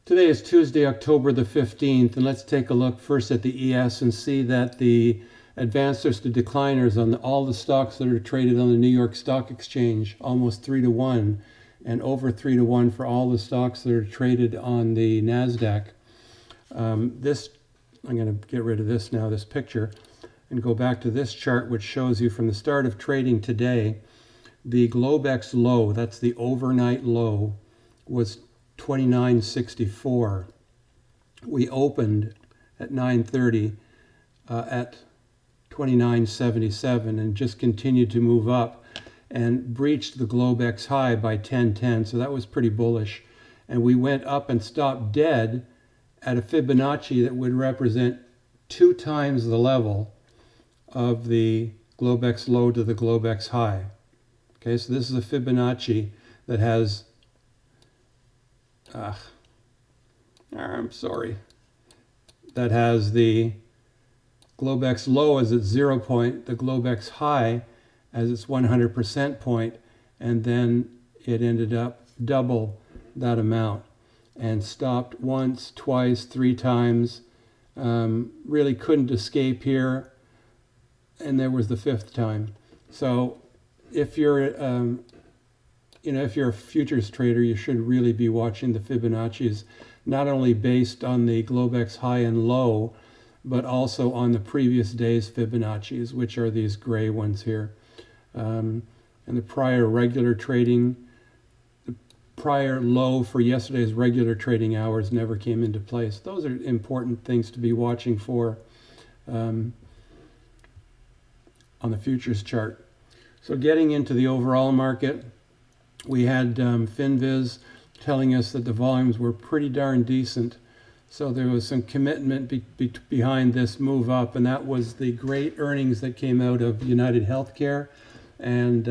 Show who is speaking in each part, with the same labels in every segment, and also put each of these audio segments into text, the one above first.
Speaker 1: Today is Tuesday, October the 15th, and let's take a look first at the ES and see that the advancers to decliners on all the stocks that are traded on the New York Stock Exchange, almost 3-to-1, and over 3-to-1 for all the stocks that are traded on the NASDAQ. I'm going to get rid of this now, this picture, and go back to this chart, which shows you from the start of trading today, the Globex low, that's the overnight low, was 29.64. We opened at 9:30 at 29.77 and just continued to move up and breached the Globex high by 10.10, so that was pretty bullish. And we went up and stopped dead at a Fibonacci that would represent 2 times the level of the Globex low to the Globex high. Okay, so this is a Fibonacci that has that has the Globex low as its 0 point, the Globex high as its 100% point, and then it ended up double that amount and stopped once, twice, 3 times. Really couldn't escape here, and there was the 5th time. So if you're if you're a futures trader, you should really be watching the Fibonacci's, not only based on the Globex high and low, but also on the previous day's Fibonacci's, which are these gray ones here. And the prior regular trading, the prior low for yesterday's regular trading hours never came into place. Those are important things to be watching for on the futures chart. So getting into the overall market, we had FinViz telling us that the volumes were pretty darn decent. So there was some commitment behind this move up, and that was the great earnings that came out of United Healthcare and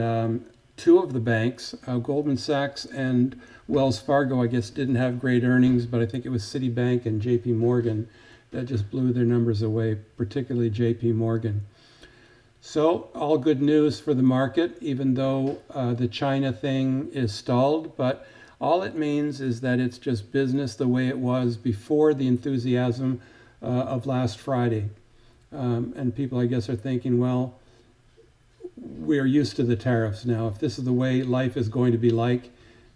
Speaker 1: 2 of the banks, Goldman Sachs and Wells Fargo, I guess, didn't have great earnings, but I think it was Citibank and JP Morgan that just blew their numbers away, particularly JP Morgan. So all good news for the market, even though the China thing is stalled, but all it means is that it's just business the way it was before the enthusiasm of last Friday. And people, I guess, are thinking, well, we're used to the tariffs now. If this is the way life is going to be like,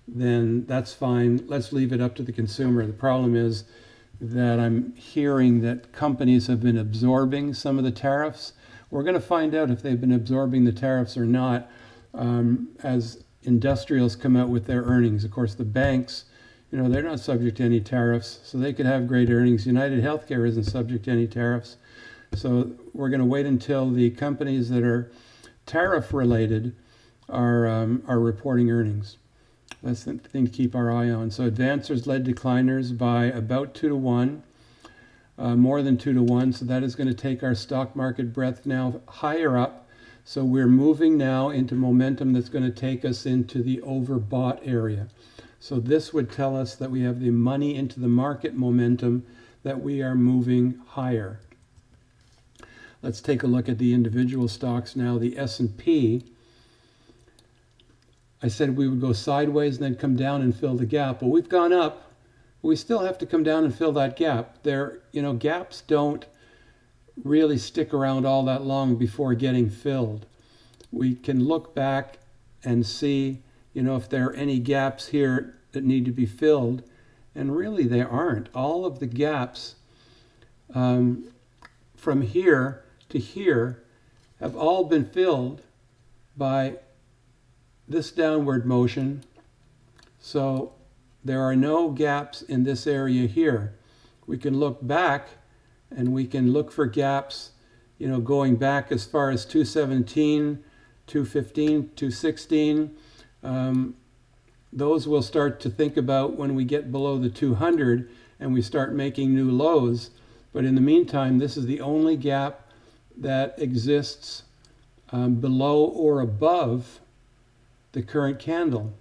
Speaker 1: then that's fine. Let's leave it up to the consumer. The problem is that I'm hearing that companies have been absorbing some of the tariffs. We're going to find out if they've been absorbing the tariffs or not as industrials come out with their earnings. Of course, the banks, they're not subject to any tariffs, so they could have great earnings. United Healthcare isn't subject to any tariffs. So we're going to wait until the companies that are tariff related are reporting earnings. That's the thing to keep our eye on. So advancers led decliners by about 2-to-1. More than 2-to-1, so that is going to take our stock market breadth now higher up. So we're moving now into momentum that's going to take us into the overbought area. So this would tell us that we have the money into the market momentum, that we are moving higher. Let's take a look at the individual stocks now. The S&P, I said we would go sideways and then come down and fill the gap. Well, we've gone up. We still have to come down and fill that gap. Gaps don't really stick around all that long before getting filled. We can look back and see, if there are any gaps here that need to be filled, and really there aren't. All of the gaps from here to here have all been filled by this downward motion. So there are no gaps in this area here. We can look back and we can look for gaps, going back as far as 217, 215, 216. Those we'll start to think about when we get below the 200 and we start making new lows. But in the meantime, this is the only gap that exists below or above the current candle.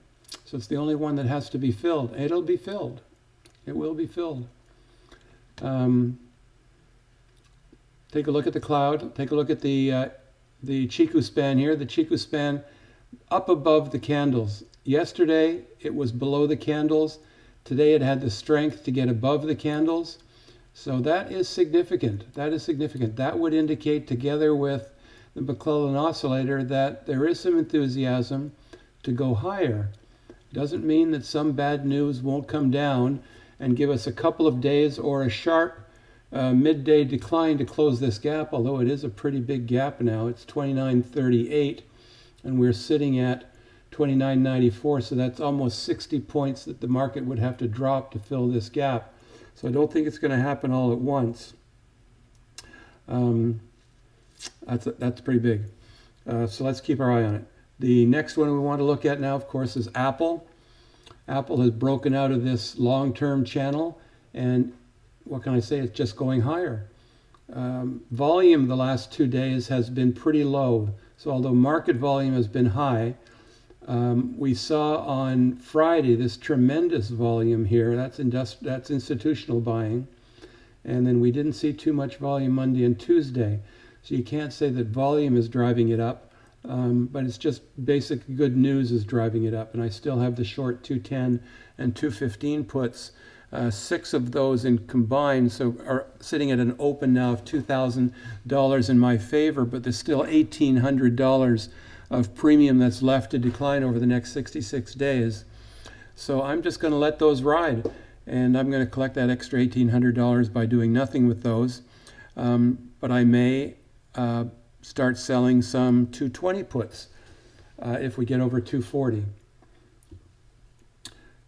Speaker 1: So it's the only one that has to be filled. It'll be filled. It will be filled. Take a look at the cloud. Take a look at the Chiku span here. The Chiku span up above the candles. Yesterday, it was below the candles. Today it had the strength to get above the candles. So that is significant. That is significant. That would indicate, together with the McClellan oscillator, that there is some enthusiasm to go higher. Doesn't mean that some bad news won't come down and give us a couple of days or a sharp midday decline to close this gap, although it is a pretty big gap now. It's 29.38 and we're sitting at 29.94, so that's almost 60 points that the market would have to drop to fill this gap. So I don't think it's going to happen all at once. That's pretty big. So let's keep our eye on it. The next one we want to look at now, of course, is Apple. Apple has broken out of this long-term channel, and what can I say? It's just going higher. Volume the last 2 days has been pretty low. So although market volume has been high, we saw on Friday this tremendous volume here. That's institutional buying. And then we didn't see too much volume Monday and Tuesday. So you can't say that volume is driving it up, but it's just basic good news is driving it up. And I still have the short 210 and 215 puts. 6 of those in combined, so are sitting at an open now of $2,000 in my favor, but there's still $1,800 of premium that's left to decline over the next 66 days. So I'm just going to let those ride, and I'm going to collect that extra $1,800 by doing nothing with those. But I may start selling some 220 puts if we get over 240.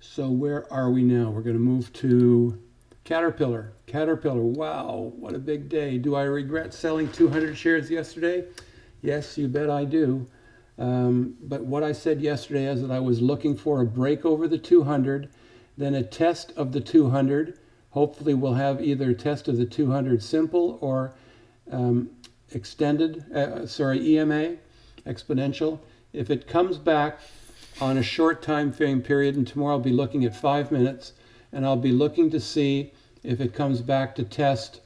Speaker 1: So where are we now? We're going to move to Caterpillar. Caterpillar, wow, what a big day. Do I regret selling 200 shares yesterday? Yes, you bet I do. But what I said yesterday is that I was looking for a break over the 200, then a test of the 200. Hopefully we'll have either a test of the 200 simple or EMA, exponential. If it comes back on a short time frame period, and tomorrow I'll be looking at 5 minutes, and I'll be looking to see if it comes back to test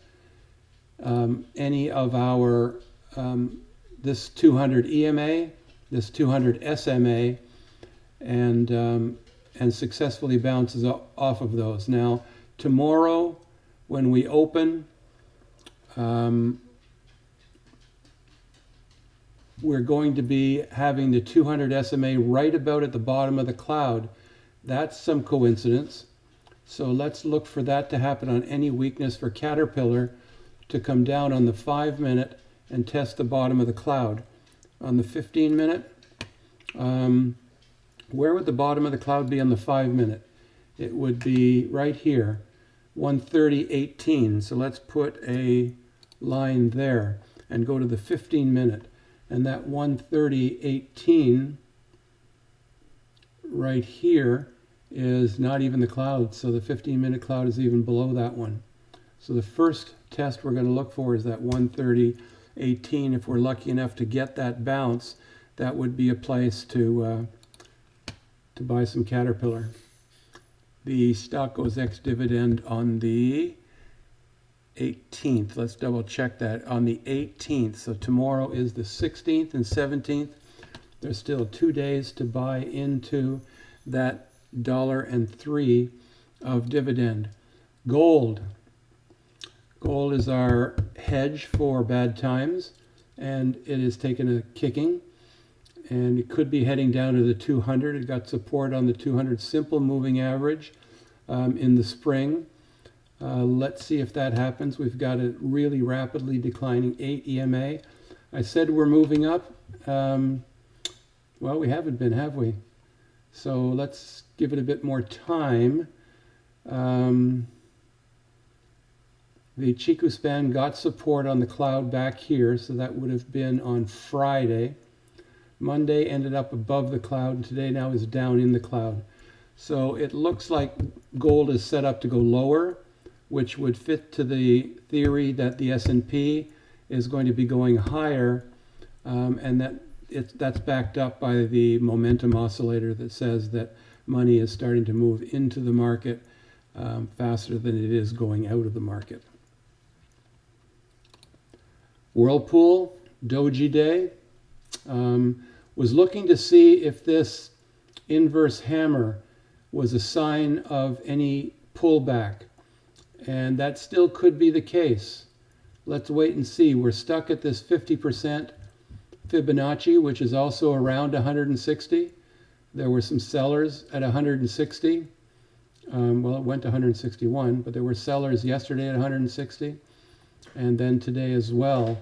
Speaker 1: any of our this 200 EMA, this 200 SMA, and successfully bounces off of those. Now tomorrow when we open, we're going to be having the 200 SMA right about at the bottom of the cloud. That's some coincidence. So let's look for that to happen on any weakness for Caterpillar to come down on the 5 minute and test the bottom of the cloud. On the 15 minute, where would the bottom of the cloud be on the 5 minute? It would be right here, 130.18. So let's put a line there and go to the 15 minute. And that 130.18 right here is not even the cloud. So the 15-minute cloud is even below that one. So the first test we're going to look for is that 130.18. If we're lucky enough to get that bounce, that would be a place to buy some Caterpillar. The stock goes ex-dividend on the 18th. Let's double check that. On the 18th. So tomorrow is the 16th and 17th. There's still 2 days to buy into that $1.03 of dividend. Gold. Gold is our hedge for bad times, and it has taken a kicking, and it could be heading down to the 200. It got support on the 200 simple moving average in the spring. Let's see if that happens. We've got a really rapidly declining 8 EMA. I said we're moving up. Well, we haven't been, have we? So let's give it a bit more time. The Chiku span got support on the cloud back here, so that would have been on Friday. Monday ended up above the cloud, and today now is down in the cloud. So it looks like gold is set up to go lower, which would fit to the theory that the S&P is going to be going higher, and that's backed up by the momentum oscillator that says that money is starting to move into the market faster than it is going out of the market. Whirlpool, Doji Day, was looking to see if this inverse hammer was a sign of any pullback. And that still could be the case. Let's wait and see. We're stuck at this 50% Fibonacci, which is also around 160. There were some sellers at 160. Well, it went to 161, but there were sellers yesterday at 160, and then today as well.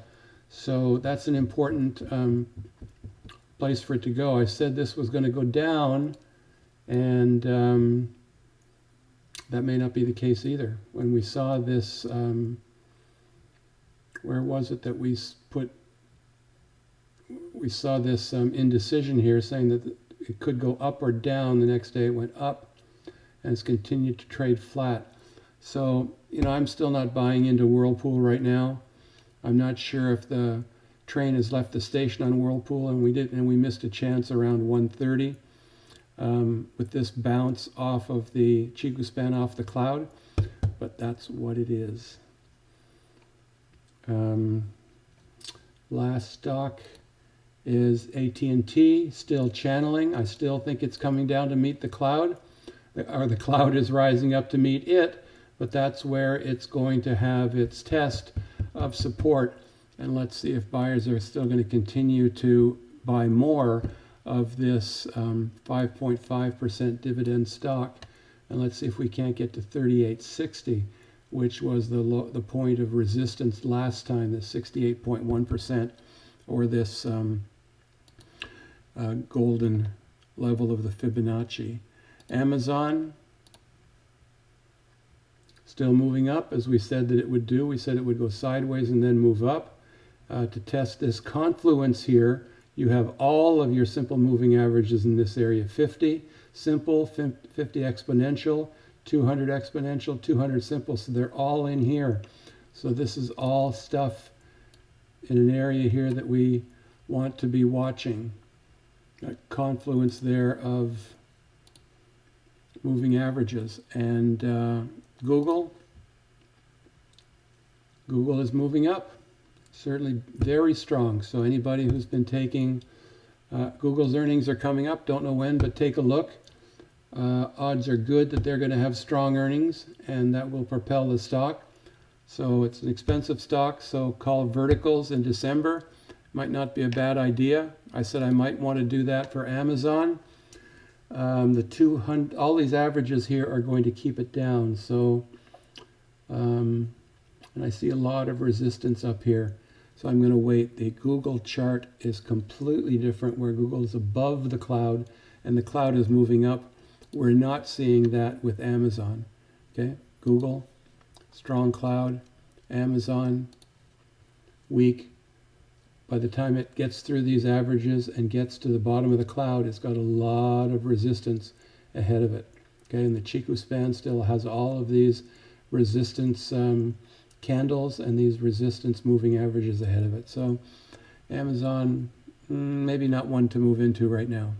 Speaker 1: So that's an important place for it to go. I said this was going to go down, and that may not be the case either. When we saw this, where was it that we saw this indecision here, saying that it could go up or down. The next day it went up, and it's continued to trade flat. So, I'm still not buying into Whirlpool right now. I'm not sure if the train has left the station on Whirlpool, and we missed a chance around 130 with this bounce off of the Chiku span off the cloud, but that's what it is. Last stock is AT&T, still channeling. I still think it's coming down to meet the cloud, or the cloud is rising up to meet it, but that's where it's going to have its test of support. And let's see if buyers are still going to continue to buy more of this 5.5% dividend stock. And let's see if we can't get to 38.60, which was the point of resistance last time, the 68.1%, or this golden level of the Fibonacci. Amazon still moving up, as we said that it would do. We said it would go sideways and then move up. To test this confluence here, you have all of your simple moving averages in this area: 50 simple, 50 exponential, 200 exponential, 200 simple. So they're all in here. So this is all stuff in an area here that we want to be watching. A confluence there of moving averages. And Google is moving up, certainly very strong. So anybody who's been taking Google's earnings are coming up, don't know when, but take a look. Odds are good that they're going to have strong earnings, and that will propel the stock. So it's an expensive stock, so call verticals in December. Might not be a bad idea. I said I might want to do that for Amazon. The 200, all these averages here are going to keep it down. So, and I see a lot of resistance up here. So I'm going to wait. The Google chart is completely different, where Google is above the cloud and the cloud is moving up. We're not seeing that with Amazon. Okay, Google, strong cloud, Amazon, weak. By the time it gets through these averages and gets to the bottom of the cloud, it's got a lot of resistance ahead of it. Okay, and the Chiku span still has all of these resistance candles and these resistance moving averages ahead of it. So Amazon, maybe not one to move into right now.